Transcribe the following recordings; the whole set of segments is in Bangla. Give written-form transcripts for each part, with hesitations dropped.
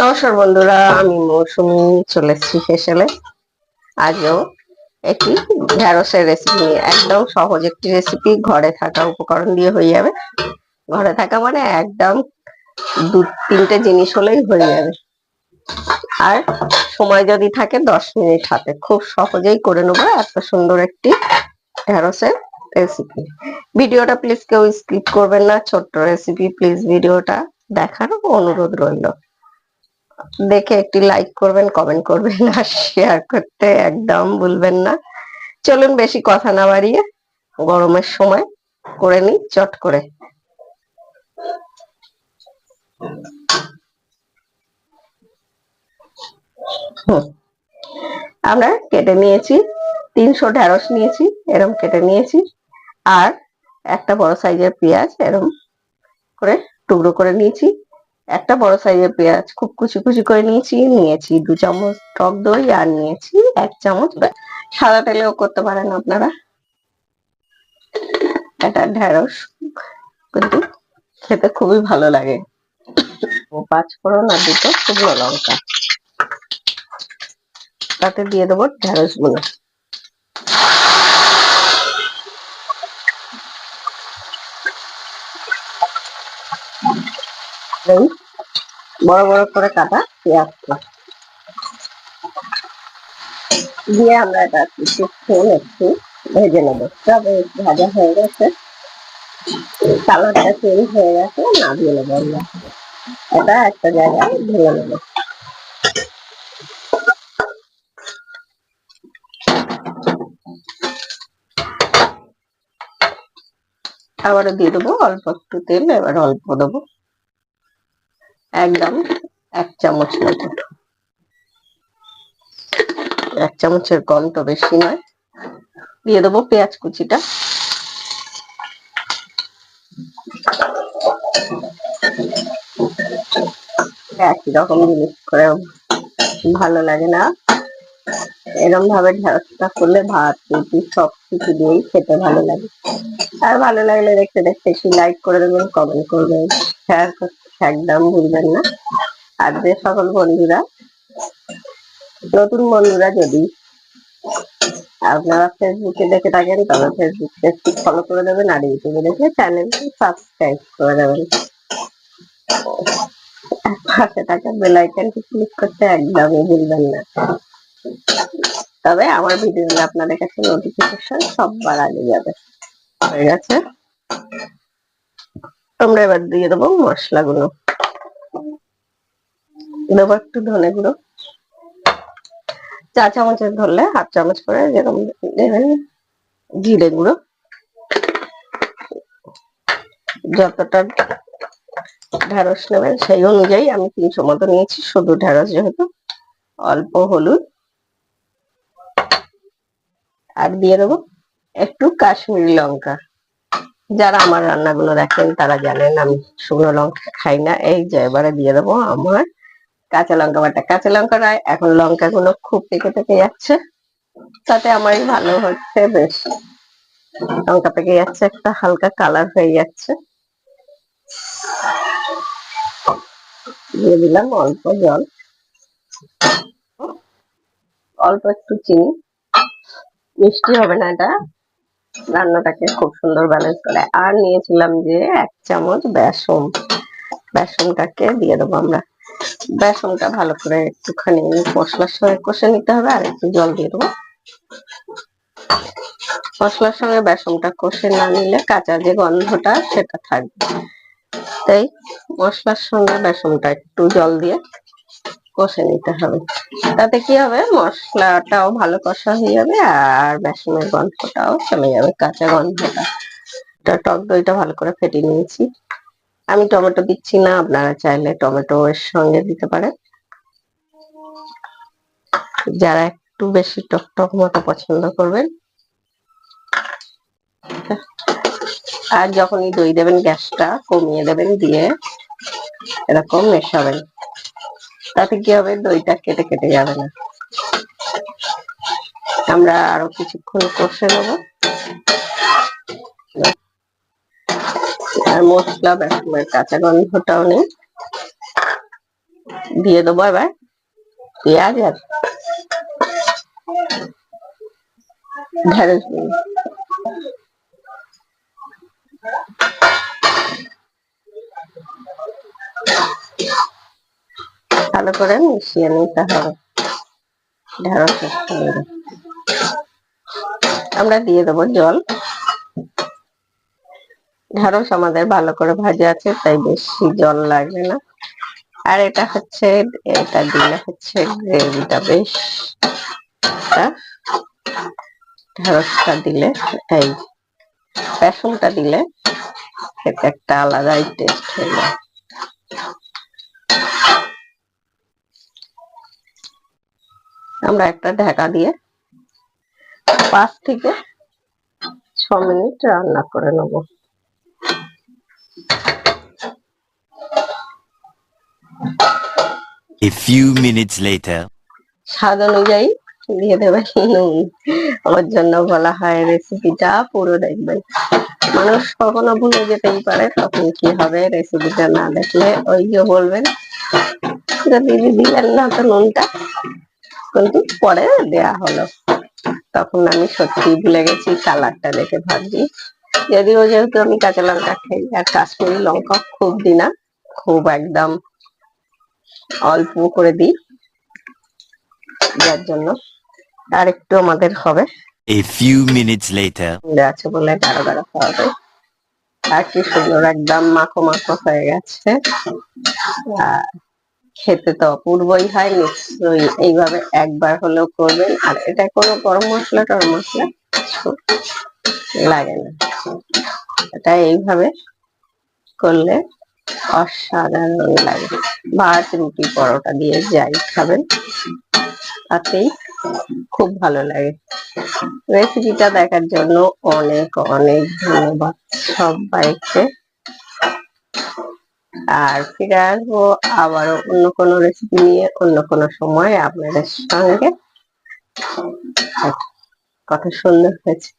নমস্কার বন্ধুরা, আমি মৌসুমি চলে এসেছি ফেসেলে। আজও একটি ঢেঁড়সের রেসিপি নিয়ে, একদম সহজ একটি রেসিপি, ঘরে থাকা উপকরণ দিয়ে হয়ে যাবে। ঘরে থাকা মানে একদম দু তিনটে জিনিস হলেই হয়ে যাবে। আর সময় যদি থাকে 10 মিনিট হাতে, খুব সহজেই করে নেবো এত সুন্দর একটি ঢেঁড়সের রেসিপি। ভিডিওটা প্লিজ কেউ স্কিপ করবেন না, ছোট্ট রেসিপি, প্লিজ ভিডিওটা দেখার অনুরোধ রইল। দেখে একটি লাইক করবেন, কমেন্ট করবেন আর শেয়ার করতে একদম ভুলবেন না। চলুন বেশি কথা না বাড়িয়ে গরমের সময় করে নিই চট করে। আমরা কেটে নিয়েছি 300 ঢেঁড়স নিয়েছি, এরকম কেটে নিয়েছি। আর একটা বড় সাইজের পেঁয়াজ এরকম করে টুকরো করে নিয়েছি। একটা বড় সাইজের পেঁয়াজ খুব কুচি কুচি করে নিয়েছি 2 চামচ টক দই, আর নিয়েছি 1 চামচ সাদা তেলেও করতে পারেন আপনারা। এটা ঢেঁড়স কিন্তু খেতে খুবই ভালো লাগে। 5 ফোড়ন আর 2টো শুকনো লঙ্কা, তাতে দিয়ে দেবো ঢেঁড়স গুলো। বড় বড় করে কাটা পেঁয়াজটা দিয়ে আমরা এটা কিছুক্ষণ একটু ভেজে নেবো। তবে ভাজা হয়ে গেছে, কালারটা চেঞ্জ হয়ে গেছে, নামিয়ে নেবো আমরা। এটা একটা জায়গায় ঢেলে নেবো। আবারও দিয়ে দেবো অল্প একটু তেল, এবার অল্প দেবো, একদম 1 চামচ মতো। 1 চামচের কম তো বেশি নয়। দিয়ে দেবো পেঁয়াজ কুচিটা, একই রকম জিনিস করে ভালো লাগে না। এরকম ভাবে ঢেঁড়সটা করলে ভাত রুটি সব কিছু দিয়েই খেতে ভালো লাগে। আর ভালো লাগলে দেখতে দেখতে একটু লাইক করে দেবেন, কমেন্ট করবেন, শেয়ার করতে একদম ভুলবেন না। আর যে সকল বন্ধুরা নতুন বন্ধুরা যদি আপনারা ফেসবুকে দেখে থাকেন তবে ফেসবুক পেজটি ফলো করে দেবেন, আর ইউটিউবে দেখে চ্যানেলটি সাবস্ক্রাইব করে দেবেন। পাশে থাকা বেল আইকনটি ক্লিক করতে একদমই ভুলবেন না, তবে আমার ভিডিওগুলো আপনাদের কাছে নোটিফিকেশন সবার আগে যাবে। হয়ে গেছে, আমরা এবার দিয়ে দেবো মশলাগুলো। দেবো একটু ধনে গুঁড়ো, 4 চামচের ধরলে 1/2 চামচ করে যেরকম দেবেন। জিরে গুঁড়ো, যতটা ঢেঁড়স নেবেন সেই অনুযায়ী, আমি 300 মতো নিয়েছি শুধু ঢেঁড়স যেহেতু। অল্প হলুদ, আর দিয়ে দেবো একটু কাশ্মীরি লঙ্কা। যারা আমার রান্নাগুলো দেখেন তারা জানেন আমি শুকনো লঙ্কা খাই না। এই যে এবারে দিয়ে দেবো আমার কাঁচা লঙ্কা বাটা। কাঁচা লঙ্কাটা এখন লঙ্কাগুলো খুব পেকে পেকে যাচ্ছে, তাতে আমারই ভালো হচ্ছে, বেশ লঙ্কা পেকে যাচ্ছে, একটা হালকা কালার হয়ে যাচ্ছে। দিয়ে দিলাম অল্প জল, অল্প একটু চিনি। মিষ্টি হবে না, এটা রান্নাটাকে খুব সুন্দর ব্যালেন্স করে। আর নিয়েছিলাম যে 1 চামচ বেসন, বেসনটাকে দিয়ে দেবো আমরা। বেসনটা ভালো করে একটুখানি মশলার সঙ্গে কষে নিতে হবে, আর একটু জল দিয়ে দেবো। মশলার সঙ্গে বেসনটা কষে না নিলে কাঁচা যে গন্ধটা সেটা থাকবে, তাই মশলার সঙ্গে বেসনটা একটু জল দিয়ে কষে নিতে হবে। তাতে কি হবে, মশলাটাও ভালো কষা হয়ে যাবে আর বেসনের গন্ধটাও চলে যাবে, কাঁচা গন্ধটা। টক দইটা ভালো করে ফেটে নিয়েছি। আমি টমেটো দিচ্ছি না, আপনারা চাইলে টমেটো এর সঙ্গে দিতে পারেন, যারা একটু বেশি টক টক মতো পছন্দ করবেন। আর যখনই দই দেবেন গ্যাসটা কমিয়ে দেবেন, দিয়ে এরকম মেশাবেন। তাতে কি হবে, দইটা কেটে কেটে যাবে না। আমরা আরো কিছুক্ষণ কষে নেবো। আর মশলা বেসনের কাঁচা গন্ধটাও নেই। দিয়ে দেবো এবার পেঁয়াজ আর ঢেঁড়স গুঁড়ো। ভালো করে মিশিয়ে নিতে হবে ঢেঁড়সের সঙ্গে। আমরা দিয়ে দেবো জল। ঢেঁড়স আমাদের ভালো করে ভাজা আছে, তাই বেশি জল লাগবে না। আর এটা হচ্ছে, এটা দিলে হচ্ছে গ্রেভিটা বেশ, ঢেঁড়সটা দিলে, এই বেসনটা দিলে খেতে একটা আলাদাই টেস্ট হয়ে যায়। আমরা একটা ঢাকা দিয়ে 5 থেকে 6 মিনিট রান্না করে নেব। A few minutes later. স্বাদ অনুযায়ী দিয়ে দেবেন নুন। আমার জন্য বলা হয় রেসিপিটা পুরো দেখবেন। মানুষ কখনো ভুলে যেতেই পারে, তখন কি হবে রেসিপিটা না দেখলে ওই যে বলবেন যে দিদি দিলেন না তো নুনটা, কিন্তু পরে দেয়া হলো। তখন আমি সত্যি ভুলে গেছি, কালারটা দেখে ভাবছি। যদিও যেহেতু আমি কাঁচা লঙ্কা খাই আর কাশ্মীরি লঙ্কা খুব দিই না, খুব একদম অল্প করে দিই, যার জন্য আর একটু আমাদের হবে। A few minutes later. আছে বলে গাঢ় গাঢ় হবে। আর কি সুন্দর একদম মাখো মাখো হয়ে গেছে। আর খেতে তো অপূর্বই হয়, নিশ্চয়ই এইভাবে একবার হলেও করবেন। আর এটা কোনো গরম মশলা টরম মশলা কিছু লাগে না, এটা এইভাবে করলে অসাধারণ লাগে। ভাত রুটি পরোটা দিয়ে যাই খাবেন তাতেই খুব ভালো লাগে। রেসিপিটা দেখার জন্য অনেক অনেক ধন্যবাদ সবাইকে। আর ফিরে আসবো আবারও অন্য কোনো রেসিপি নিয়ে অন্য কোনো সময় আপনাদের সঙ্গে। কত সুন্দর হয়েছে।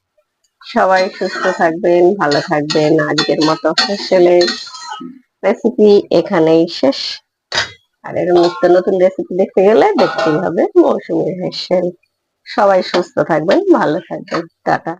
সবাই সুস্থ থাকবেন, ভালো থাকবেন। আজকের মতো হেসেলের রেসিপি এখানেই শেষ। আর এরকম নিত্য নতুন রেসিপি দেখতে গেলে দেখতেই হবে মৌসুমীর হেসেল। সবাই সুস্থ থাকবেন, ভালো থাকবেন, টাটা।